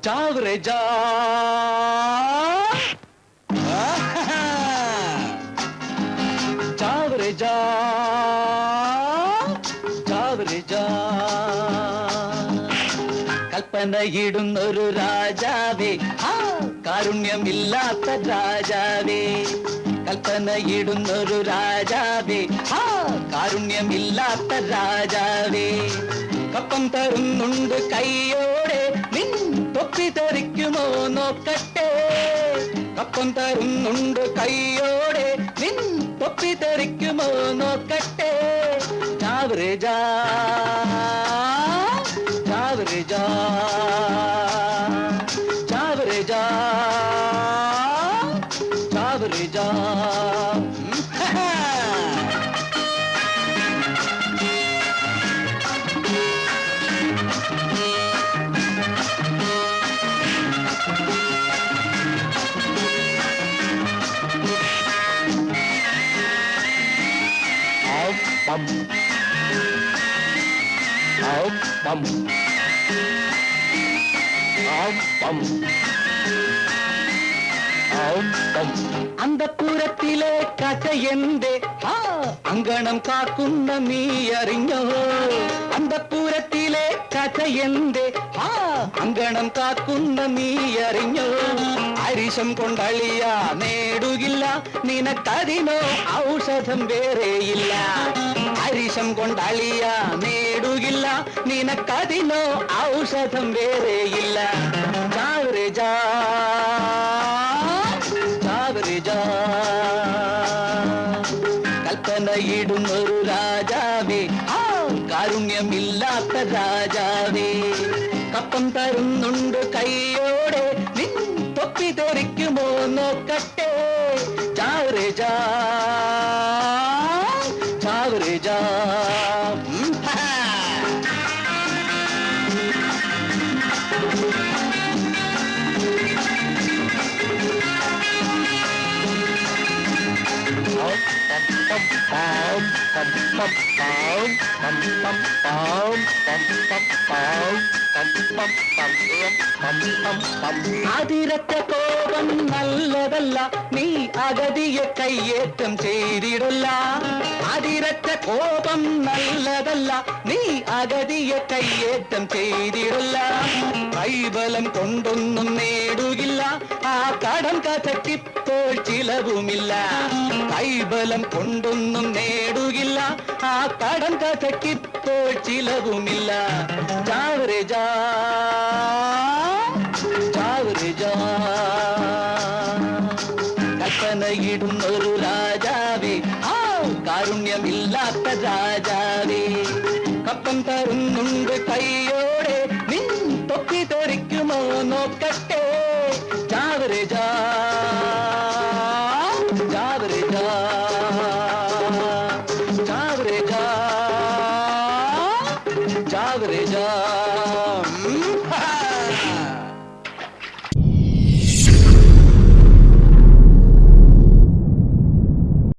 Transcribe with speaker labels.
Speaker 1: जावरे जा जावरे जा जावरे जा കൽപ്പനയിടുന്നൊരു രാജാവേ കാരുണ്യമില്ലാത്ത രാജാവേ കൽപ്പനയിടുന്നൊരു രാജാവേ കാരുണ്യമില്ലാത്ത രാജാവേ കപ്പം തരുന്നുണ്ട് കൈയോടെ നിൻ തൊപ്പി തെറിക്കുമോ നോക്കട്ടെ കപ്പം തരുന്നുണ്ട് കൈയോടെ നിൻ തൊപ്പി തെറിക്കുമോ നോക്കട്ടെ ചാവരെ ജാ ചാവരെ ജാ ചാവരെ ജാ ചാവരെ ജാ bum bum bum bum അന്തപുരത്തിലെ കഥയെന്തേ അങ്കണം കാക്കുന്ന നീ അറിഞ്ഞോ അന്തപുരത്തിലെ കഥയെന്തേ അങ്കണം കാക്കുന്ന നീ അറിഞ്ഞോ അരിശം കൊണ്ടളിയ നേടുകില്ല നിനക്കതിനോ ഔഷധം വേറെയില്ല അരിശം കൊണ്ടളിയ നേടുകില്ല നിനക്കതിനോ ഔഷധം വേറെയില്ല ചാവരെ ജാ ചാവരെ ജാ കൽപ്പനയിടുന്നൊരു രാജാവേ കാരുണ്യമില്ലാത്ത രാജാവേ കപ്പം തരുന്നുണ്ട് കൈയോടെ നിൻ തൊപ്പി തെറിക്കുമോ നോക്കട്ടെ ചാവരെ ജാ ചാവരെ ജാ അതിരറ്റ കോപം നല്ലതല്ല നീ അഗതിയെ കയ്യേറ്റം ചെയ്തിടല്ല അതിരറ്റ കോപം നല്ലതല്ല നീ അഗതിയെ കയ്യേറ്റം ചെയ്തിടല്ല കൈബലം കൊണ്ടൊന്നും നേടുകില്ല ആ കടം കഥയ്ക്കിപ്പോൾ ചിലവുമില്ല കൈബലം കൊണ്ടൊന്നും നേടുകില്ല ആ കടം കഥയ്ക്കിപ്പോൾ ചിലവുമില്ല ചാവരെ ജാ ചാവരെ ജാ കൽപ്പനയിടുന്നൊരു രാജാവേ കാരുണ്യമില്ലാത്ത രാജാവേ കപ്പം തരുന്നുണ്ട് കൈയോടെ നിൻ തൊപ്പി തെറിക്കുമോ നോക്കട്ടെ ചാവരെ ജാ ചാവരെ ജാ ചാവരെ ജാ ചാവരെ ജാ